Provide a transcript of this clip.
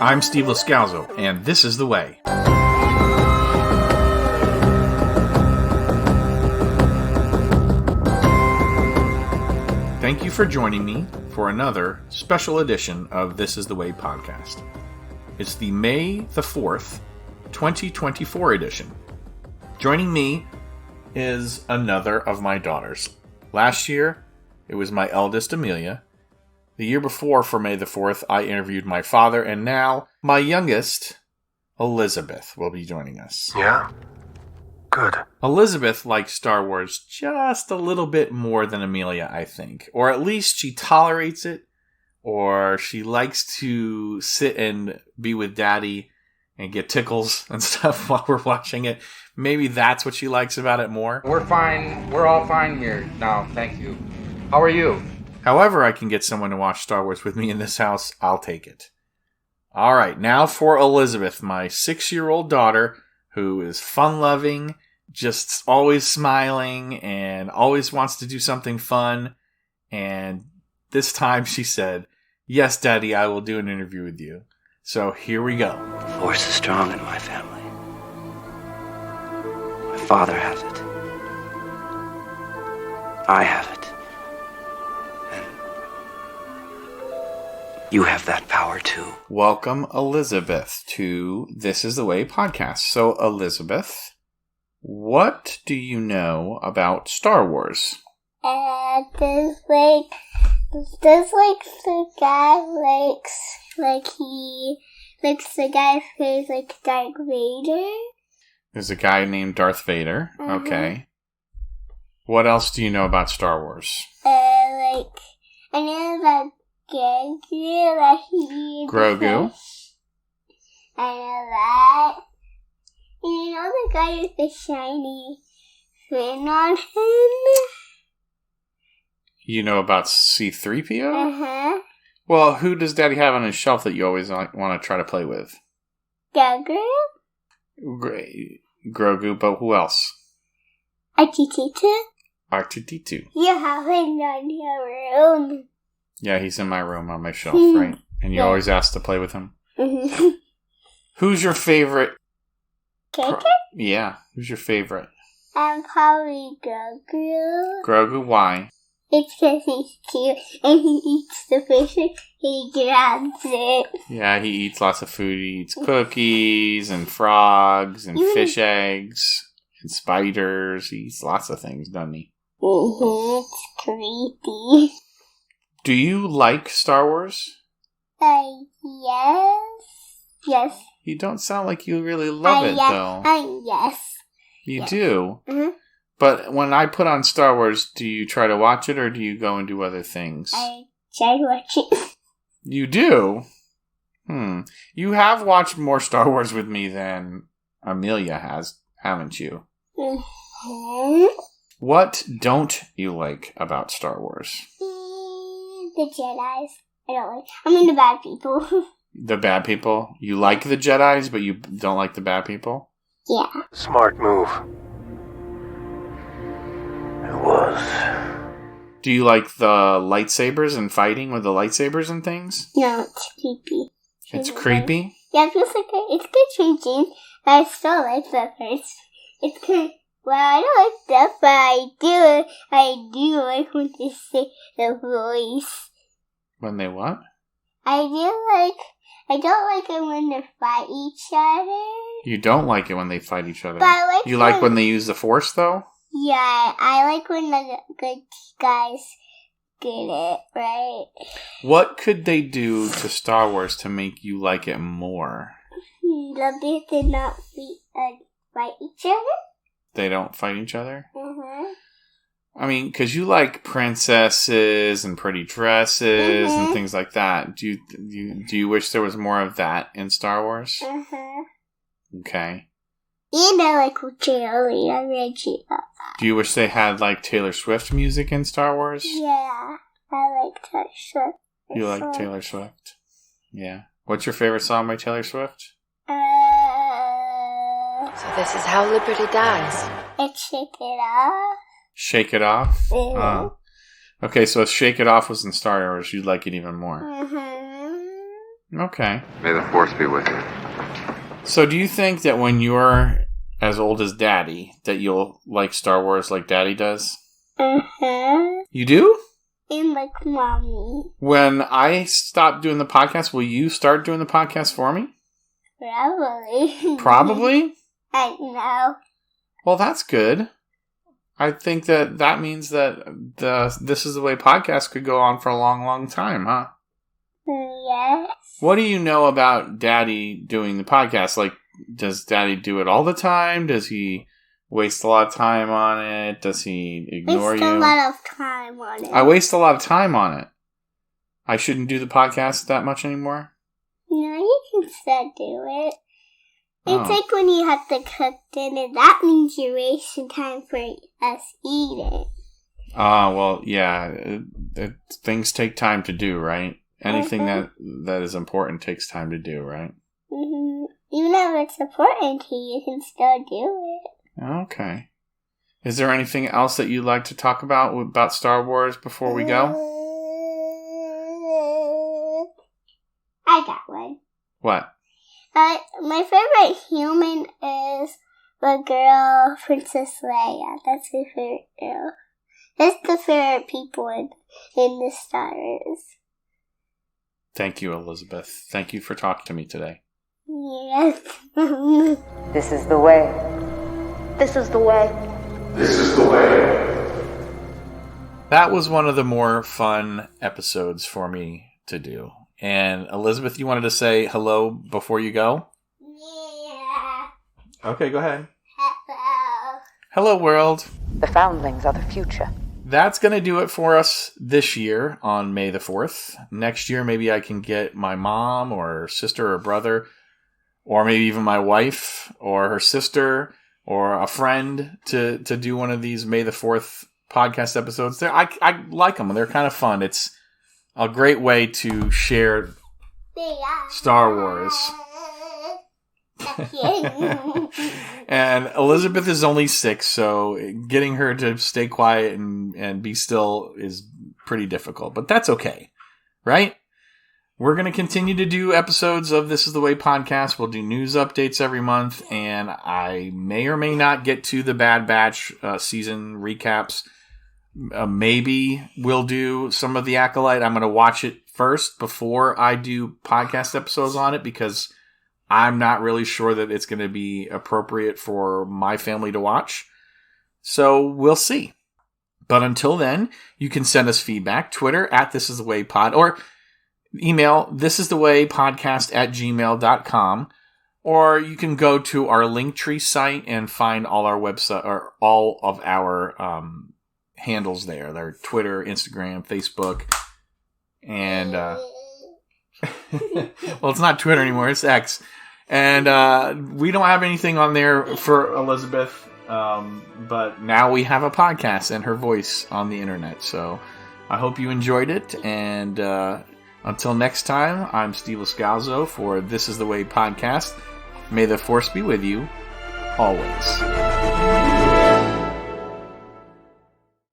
I'm Steve Loscalzo, and this is The Way. Thank you for joining me for another special edition of This is The Way podcast. It's the May the 4th, 2024 edition. Joining me is another of my daughters. Last year, it was my eldest, Amelia. The year before, for May the 4th, I interviewed my father, and now my youngest, Elizabeth, will be joining us. Yeah? Good. Elizabeth likes Star Wars just a little bit more than Amelia, I think. Or at least she tolerates it, or she likes to sit and be with Daddy and get tickles and stuff while we're watching it. Maybe that's what she likes about it more. We're fine. We're all fine here now. Thank you. How are you? However I can get someone to watch Star Wars with me in this house, I'll take it. All right, now for Elizabeth, my 6-year-old daughter, who is fun-loving, just always smiling, and always wants to do something fun. And this time she said, "Yes, Daddy, I will do an interview with you." So here we go. The Force is strong in my family. My father has it. I have it. You have that power too. Welcome, Elizabeth, to This is the Way podcast. So, Elizabeth, what do you know about Star Wars? There's the guy he likes the guy who plays like Darth Vader. There's a guy named Darth Vader. Okay. What else do you know about Star Wars? I know about Grogu, that he Grogu. I know that. And you know the guy with the shiny fin on him? You know about C-3PO? Uh-huh. Well, who does Daddy have on his shelf that you always want to try to play with? Grogu? Grogu, but who else? R2-D2? R2-D2. You have him on your room. Yeah, he's in my room on my shelf, right? And you always ask to play with him? Mm-hmm. Who's your favorite? Character? Yeah, who's your favorite? Probably Grogu. Grogu, why? It's because he's cute and he eats the fish and he grabs it. Yeah, he eats lots of food. He eats cookies and frogs and fish eggs and spiders. He eats lots of things, doesn't he? It's creepy. Do you like Star Wars? Yes. Yes. You don't sound like you really love it, though. Yes. You yes. do? Mm-hmm. But when I put on Star Wars, do you try to watch it or do you go and do other things? I try to watch it. You do? You have watched more Star Wars with me than Amelia has, haven't you? Mm-hmm. What don't you like about Star Wars? The Jedis. I don't like. I mean the bad people. The bad people? You like the Jedis, but you don't like the bad people? Yeah. Smart move. It was. Do you like the lightsabers and fighting with the lightsabers and things? No, it's creepy. It's creepy? Yeah, it feels like it's good changing. I still like the first. It's kind of, well, I don't like that, but I do like when they say the voice. When they what? I don't like it when they fight each other. You don't like it when they fight each other. But I like you like when they use the Force, though? Yeah, I like when the good guys get it, right? What could they do to Star Wars to make you like it more? They did not fight each other. They don't fight each other? Mm-hmm. I mean, because you like princesses and pretty dresses and things like that. Do you wish there was more of that in Star Wars? Mm-hmm. Okay. And I like Jerry. I read you about that. Do you wish they had like Taylor Swift music in Star Wars? Yeah, I like Taylor Swift. You like Taylor Swift? Yeah. What's your favorite song by Taylor Swift? So this is how liberty dies. It's Shake It Off. Shake It Off? Mm-hmm. Okay, so if Shake It Off was in Star Wars, you'd like it even more. Mm-hmm. Okay. May the Force be with you. So do you think that when you're as old as Daddy, that you'll like Star Wars like Daddy does? Uh-huh. You do? And like Mommy. When I stop doing the podcast, will you start doing the podcast for me? Probably. Probably? I know. Well, that's good. I think that means that the This Is the Way podcast could go on for a long, long time, huh? Yes. What do you know about Daddy doing the podcast? Like, does Daddy do it all the time? Does he waste a lot of time on it? Does he ignore Waste you? a lot of time on it. I waste a lot of time on it. I shouldn't do the podcast that much anymore? No, you can still do it. It's Oh. like when you have to cook dinner. That means you're wasting time for us eating. Well, yeah. Things take time to do, right? Anything that is important takes time to do, right? Mm-hmm. Even if it's important to you, you can still do it. Okay. Is there anything else that you'd like to talk about Star Wars before we go? I got one. What? My favorite human is the girl, Princess Leia. That's my favorite girl. That's the favorite people in the Star Wars. Thank you, Elizabeth. Thank you for talking to me today. Yes. This is the way. This is the way. That was one of the more fun episodes for me to do. And Elizabeth, you wanted to say hello before you go? Yeah. Okay, go ahead. Hello. Hello, world. The foundlings are the future. That's going to do it for us this year on May the 4th. Next year, maybe I can get my mom or sister or brother, or maybe even my wife or her sister or a friend to do one of these May the 4th podcast episodes. I like them. They're kind of fun. It's a great way to share Star Wars. And Elizabeth is only 6, so getting her to stay quiet and be still is pretty difficult. But that's okay, right? We're going to continue to do episodes of This Is the Way podcast. We'll do news updates every month, and I may or may not get to the Bad Batch season recaps. Maybe we'll do some of the Acolyte. I'm going to watch it first before I do podcast episodes on it, because I'm not really sure that it's going to be appropriate for my family to watch. So we'll see. But until then, you can send us feedback. Twitter @ThisIsTheWayPod, or email thisisthewaypodcast@gmail.com. Or you can go to our Linktree site and find all our website, or all of our handles there. They're Twitter, Instagram, Facebook, and well, it's not Twitter anymore, it's X. And we don't have anything on there for Elizabeth, but now we have a podcast and her voice on the internet. So I hope you enjoyed it, and until next time, I'm Steve Lascalzo for This Is the Way podcast. May the Force be with you always.